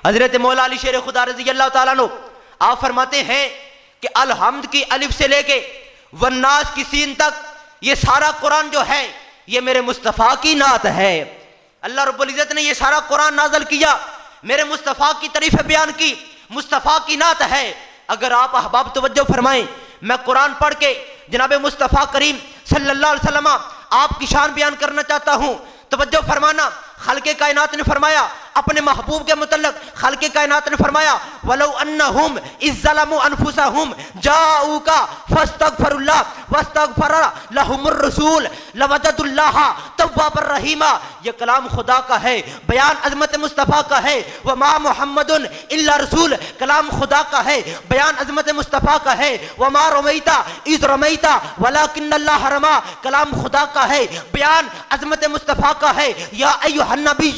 حضرت مولا علی شیر خدا رضی اللہ تعالیٰ عنہ آپ فرماتے ہیں کہ الحمد کی الف سے لے کے والناس کی سین تک یہ سارا قرآن جو ہے یہ میرے مصطفیٰ کی نعت ہے۔ اللہ رب العزت نے یہ سارا قرآن نازل کیا، میرے مصطفیٰ کی تعریف بیان کی، مصطفیٰ کی نعت ہے۔ اگر آپ احباب توجہ فرمائیں، میں قرآن پڑھ کے جناب مصطفیٰ کریم صلی اللہ علیہ وسلم آپ کی شان بیان کرنا چاہتا ہوں۔ توجہ فرمانا، خالق کائنات نے فرمایا اپنے محبوب کے متعلق، خالق کائنات نے فرمایا وَلَوْ أَنَّهُمْ إِذْ ظَلَمُوا أَنفُسَهُمْ جَاءُوكَ فَاسْتَغْفَرُوا اللَّهَ وَاسْتَغْفَرَ لَهُمُ الرَّسُولُ لَوَجَدُوا اللَّهَ تَوَّابًا رَحِيمًا۔ یہ کلام خدا کا ہے، بیان عظمت مصطفیٰ کا ہے۔ وَمَا مُحَمَّدٌ إِلَّا رَسُولٌ، کلام خدا کا ہے، بیان عظمت مصطفیٰ کا ہے۔ وَمَا رَمَيْتَ إِذْ رَمَيْتَ وَلَكِنَّ اللَّهَ رَمَى، کلام خدا کا ہے، بیان عظمت مصطفیٰ کا ہے۔ یا ایھا النبی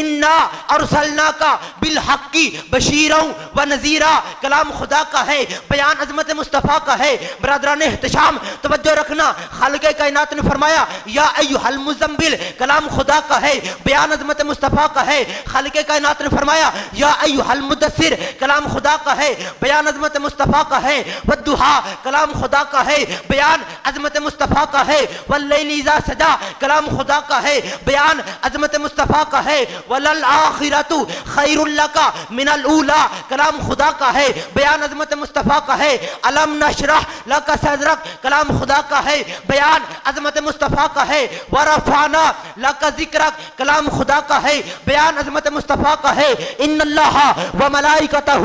انا ارسلناک بالحق بشیرا ونذیرا، کلام خدا کا ہے، بیان عظمت مصطفیٰ کا ہے۔ برادران احتشام توجہ رکھنا، خالق کائنات نے فرمایا یا ایھا المزمل، کلام خدا کا ہے، بیان عظمت مصطفیٰ کا ہے۔ خالق کائنات نے فرمایا یا ایھا المدثر، کلام خدا کا ہے، بیان عظمت مصطفیٰ کا ہے۔ والضحیٰ، کلام خدا کا ہے، بیان عظمت مصطفیٰ کا ہے۔ واللیل اذا سجا، کلام خدا کا ہے، بیان عظمت مصطفیٰ کا ہے۔ وللآخرۃ خیر لک من الاولی، کلام خدا کا ہے، بیان عظمت مصطفیٰ کا ہے۔ الم نشرح لک صدرک، کلام خدا کا ہے، بیان عظمت مصطفیٰ کا ہے۔ ورفعنا لک ذکرک، کلام خدا کا ہے، بیان عظمت مصطفیٰ کا ہے۔ ان اللہ وملائکتہ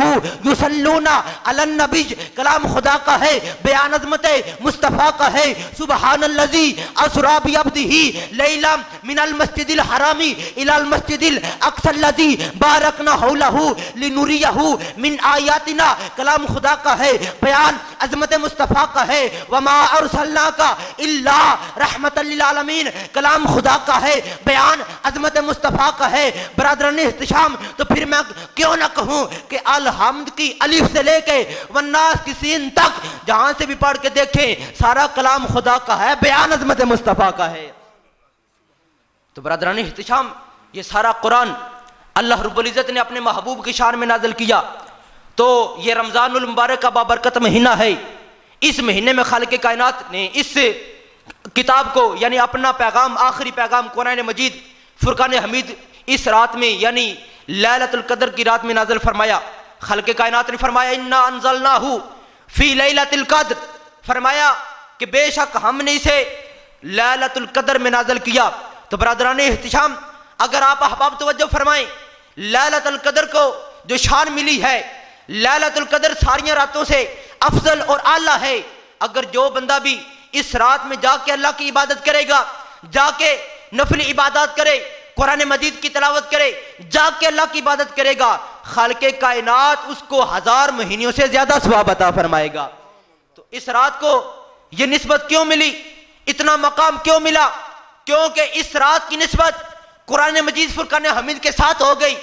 یصلون علی النبی، کلام خدا کا ہے، بیان عظمت مصطفیٰ کا ہے۔ سبحان الذی اسری بعبدہ لیلا من المسجد الحرام الی المسجد الاقصی الذی بارکنا حولہ لنریہ من آیاتنا، کلام خدا کا ہے، بیان عظمت مصطفیٰ کا ہے۔ وما ارسلناک الا رحمۃ للعالمین، کلام خدا کا ہے، بیان عظمت مصطفیٰ کا ہے۔ برادران احتشام، تو پھر میں کیوں نہ کہوں کہ الحمد کی الف سے لے کے والناس کی سین تک جہاں سے بھی پڑھ کے دیکھیں سارا کلام خدا کا ہے، بیان عظمت مصطفیٰ کا ہے۔ تو برادران احتشام، یہ سارا قرآن اللہ رب العزت نے اپنے محبوب کی شان میں نازل کیا۔ تو یہ رمضان المبارک کا بابرکت مہینہ ہے۔ اس مہینے میں خالق کائنات نے اس کتاب کو یعنی اپنا پیغام، آخری پیغام قرآن مجید فرقان حمید اس رات میں یعنی لیلۃ القدر کی رات میں نازل فرمایا۔ خالق کائنات نے فرمایا انا انزلناہ فی لیلۃ القدر، فرمایا کہ بے شک ہم نے اسے لیلۃ القدر میں نازل کیا۔ تو برادران احتشام، اگر آپ احباب توجہ فرمائیں، لیلۃ القدر کو جو شان ملی ہے، لیلۃ القدر ساریاں راتوں سے افضل اور اعلیٰ ہے۔ اگر جو بندہ بھی اس رات میں جا کے اللہ کی عبادت کرے گا، جا کے نفل عبادات کرے، قرآن مجید کی تلاوت کرے، جا کے اللہ کی عبادت کرے گا، خالق کائنات اس کو 1000 مہینوں سے زیادہ ثواب عطا فرمائے گا۔ تو اس رات کو یہ نسبت کیوں ملی، اتنا مقام کیوں ملا؟ کیونکہ اس رات کی نسبت قرآن مجید فرقان حمید کے ساتھ ہو گئی۔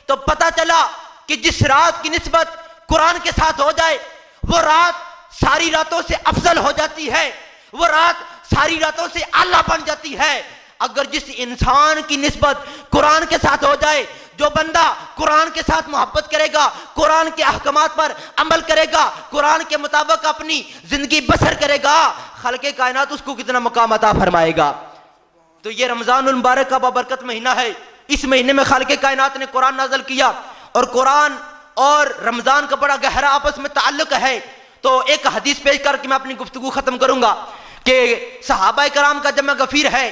تو پتہ چلا کہ جس رات کی نسبت قرآن کے ساتھ ہو جائے وہ رات ساری راتوں سے افضل ہو جاتی ہے، وہ رات ساری راتوں سے اعلیٰ بن جاتی ہے۔ اگر جس انسان کی نسبت قرآن کے ساتھ ہو جائے، جو بندہ قرآن کے ساتھ محبت کرے گا، قرآن کے احکامات پر عمل کرے گا، قرآن کے مطابق اپنی زندگی بسر کرے گا، خالق کائنات اس کو کتنا مقام عطا فرمائے گا۔ تو یہ رمضان المبارک کا بابرکت مہینہ ہے۔ اس مہینے میں خالق کائنات نے قرآن نازل کیا، اور قرآن اور رمضان کا بڑا گہرا آپس میں تعلق ہے۔ تو ایک حدیث پیش کر کے میں اپنی گفتگو ختم کروں گا کہ صحابہ کرام کا جمع غفیر ہے۔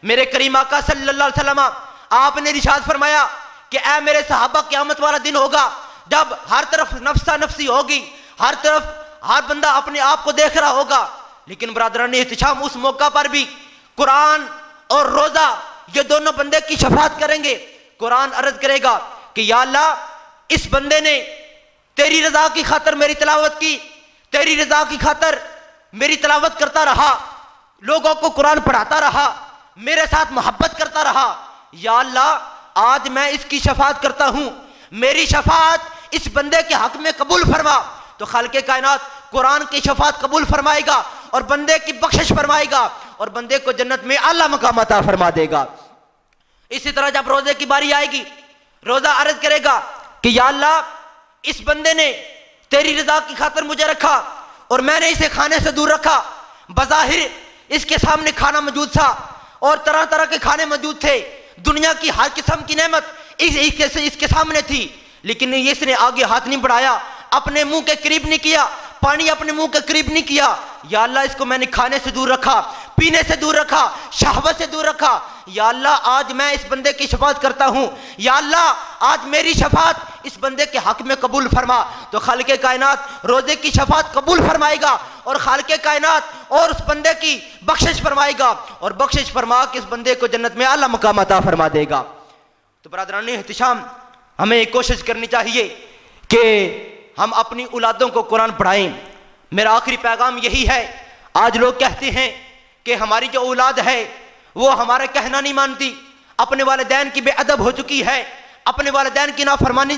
میرے کریم آقا صلی اللہ علیہ وسلم آپ نے ارشاد فرمایا کہ اے میرے صحابہ، قیامت والا دن ہوگا جب ہر طرف نفسا نفسی ہوگی، ہر طرف ہر بندہ اپنے آپ کو دیکھ رہا ہوگا۔ لیکن برادران احتشام، اس موقع پر بھی قرآن اور روزہ یہ دونوں بندے کی شفاعت کریں گے۔ قرآن عرض کرے گا کہ یا اللہ، اس بندے نے تیری رضا کی خاطر میری تلاوت کی، تیری رضا کی خاطر میری تلاوت کرتا رہا، لوگوں کو قرآن پڑھاتا رہا، میرے ساتھ محبت کرتا رہا۔ یا اللہ، آج میں اس کی شفاعت کرتا ہوں، میری شفاعت اس بندے کے حق میں قبول فرما۔ تو خالق کائنات قرآن کی شفاعت قبول فرمائے گا اور بندے کی بخشش فرمائے گا اور بندے کو جنت میں اعلیٰ مقام عطا فرما دے گا۔ اسی طرح جب روزے کی باری آئے گی، روزہ عرض کرے گا کہ یا اللہ اس بندے نے تیری رضا کی خاطر مجھے رکھا اور میں نے اسے کھانے سے دور رکھا. بظاہر اس کے سامنے کھانا موجود تھا اور طرح طرح کے کھانے موجود تھے, دنیا کی ہر قسم کی نعمت اس کے سامنے تھی, لیکن اس نے آگے ہاتھ نہیں بڑھایا, اپنے منہ کے قریب نہیں کیا, پانی اپنے منہ کے قریب نہیں کیا. یا اللہ اس کو میں نے کھانے سے دور رکھا, پینے سے دور رکھا, شہوت سے دور رکھا. یا اللہ آج میں اس بندے کی شفاعت کرتا ہوں, یا اللہ آج میری شفاعت اس بندے کے حق میں قبول فرما. تو خالق کائنات روزے کی شفاعت قبول فرمائے گا اور خالق کائنات اور اس بندے کی بخشش فرمائے گا اور بخشش فرما کے اس بندے کو جنت میں اعلیٰ مقام عطا فرما دے گا. تو برادران احتشام, ہمیں کوشش کرنی چاہیے کہ ہم اپنی اولادوں کو قرآن پڑھائیں. میرا آخری پیغام یہی ہے. آج لوگ کہتے ہیں کہ ہماری جو اولاد ہے وہ ہمارا کہنا نہیں مانتی, اپنے والدین کی بے ادب ہو چکی ہے, اپنے والدین کی نافرمانی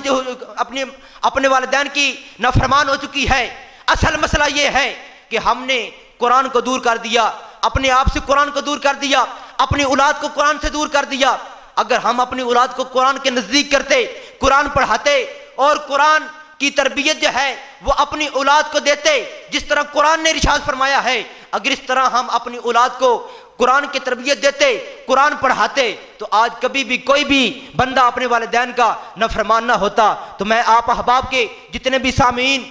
اپنے والدین کی نافرمان ہو چکی ہے. اصل مسئلہ یہ ہے کہ ہم نے قرآن کو دور کر دیا, اپنے آپ سے قرآن کو دور کر دیا, اپنی اولاد کو قرآن سے دور کر دیا. اگر ہم اپنی اولاد کو قرآن کے نزدیک کرتے, قرآن پڑھاتے اور قرآن کی تربیت جو ہے وہ اپنی اولاد کو دیتے جس طرح قرآن نے ارشاد فرمایا ہے, اگر اس طرح ہم اپنی اولاد کو قرآن کی تربیت دیتے, قرآن پڑھاتے, تو آج کبھی بھی کوئی بھی بندہ اپنے والدین کا نافرمان نہ ہوتا. تو میں آپ احباب کے جتنے بھی سامعین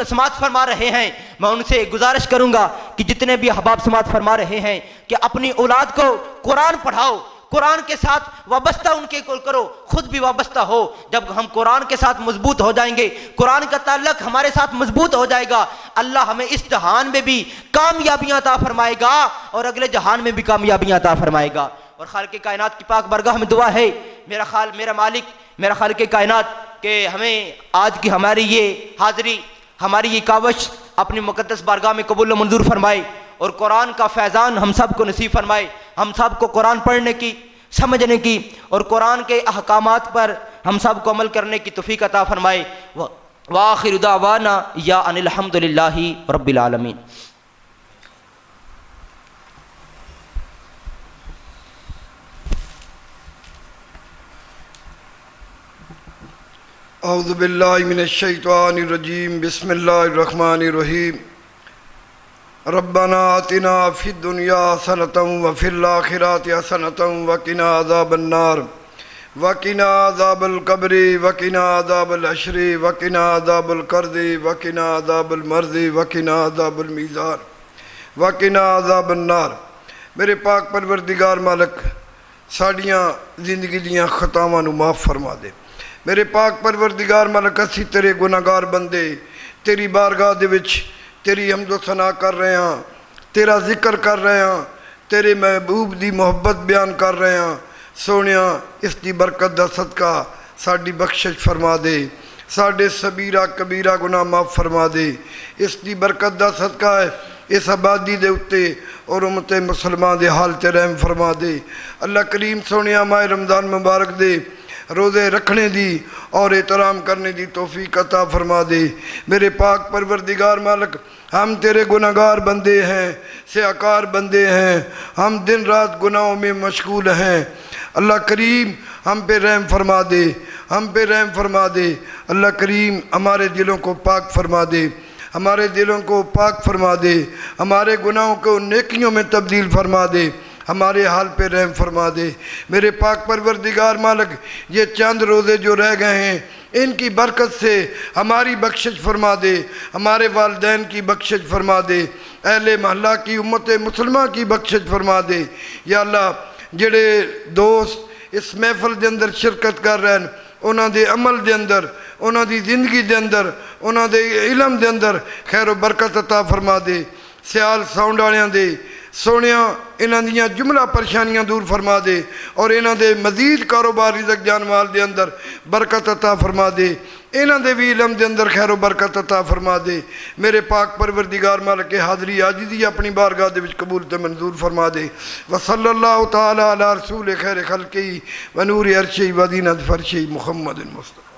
سماعت فرما رہے ہیں, میں ان سے گزارش کروں گا کہ جتنے بھی احباب سماعت فرما رہے ہیں کہ اپنی اولاد کو قرآن پڑھاؤ, قرآن کے ساتھ وابستہ ان کے کرو, خود بھی وابستہ ہو. جب ہم قرآن کے ساتھ مضبوط ہو جائیں گے, قرآن کا تعلق ہمارے ساتھ مضبوط ہو جائے گا, اللہ ہمیں اس جہان میں بھی کامیابیاں عطا فرمائے گا اور اگلے جہان میں بھی کامیابیاں عطا فرمائے گا. اور خالق کائنات کی پاک بارگاہ میں دعا ہے, میرا مالک, میرا خالق کائنات, کہ ہمیں آج کی ہماری یہ حاضری, ہماری یہ کاوش اپنی مقدس بارگاہ میں قبول و منظور فرمائے اور قرآن کا فیضان ہم سب کو نصیب فرمائے. ہم سب کو قرآن پڑھنے کی, سمجھنے کی اور قرآن کے احکامات پر ہم سب کو عمل کرنے کی توفیق عطا فرمائے. وآخر دعوانا یا ان الحمد للہ رب العالمین. اعوذ باللہ من الشیطان الرجیم. بسم اللہ الرحمن الرحیم. ربنا آتنا فی الدنیا حسنۃ وفی الآخرۃ حسنۃ وقنا عذاب النار وقنا عذاب القبر وقنا عذاب الحشر وقنا عذاب القرض وقنا عذاب المرض وقنا عذاب المیزان وقنا عذاب النار. میرے پاک پروردگار مالک ساڈیاں زندگی دیاں خطاواں نوں معاف فرما دے. میرے پاک پروردگار مالک اسی تیرے گناہگار بندے تیری بارگاہ دے وچ تیری حمد و ثنا کر رہے ہیں, تیرا ذکر کر رہے ہیں, تیرے محبوب دی محبت بیان کر رہے ہیں. سونیا اس دی برکت دا صدقہ ساڈی بخشش فرما دے, ساڈے صغیرہ کبیرہ گناہ معاف فرما دے. اس دی برکت دا صدقہ ہے اس آبادی دے اتے اور امت مسلمان دے حال تے رحم فرما دے. اللہ کریم سونیا ماہ رمضان مبارک دے روزے رکھنے دی اور احترام کرنے دی توفیق عطا فرما دے. میرے پاک پروردگار مالک ہم تیرے گناہگار بندے ہیں, سیاکار بندے ہیں, ہم دن رات گناہوں میں مشغول ہیں. اللہ کریم ہم پہ رحم فرما دے, ہم پہ رحم فرما دے. اللہ کریم ہمارے دلوں کو پاک فرما دے, ہمارے دلوں کو پاک فرما دے, ہمارے گناہوں کو نیکیوں میں تبدیل فرما دے, ہمارے حال پہ رحم فرما دے. میرے پاک پروردگار مالک یہ چند روزے جو رہ گئے ہیں ان کی برکت سے ہماری بخشش فرما دے, ہمارے والدین کی بخشش فرما دے, اہل محلہ کی امت مسلمہ کی بخشش فرما دے. یا اللہ جڑے دوست اس محفل دے اندر شرکت کر رہے ہیں انہاں دے عمل دے اندر, انہاں دی زندگی دے اندر, انہاں دے علم دے اندر خیر و برکت عطا فرما دے. سیال ساؤنڈ والیاں دے سونیا انہاں دیاں جملہ پریشانیاں دور فرما دے اور انہاں دے مزید کاروبار رزق جان مال دے اندر برکت عطا فرما دے. انہاں دے بھی علم دے اندر خیر و برکت عطا فرما دے. میرے پاک پروردگار مالک کے حاضری عاجزی اپنی بارگاہ دے وچ قبول تے منظور فرما دے. وصلی اللہ تعالی علی رسول خیر خلقہ و نور عرشہ و زینت فرشہ محمد مصطفی.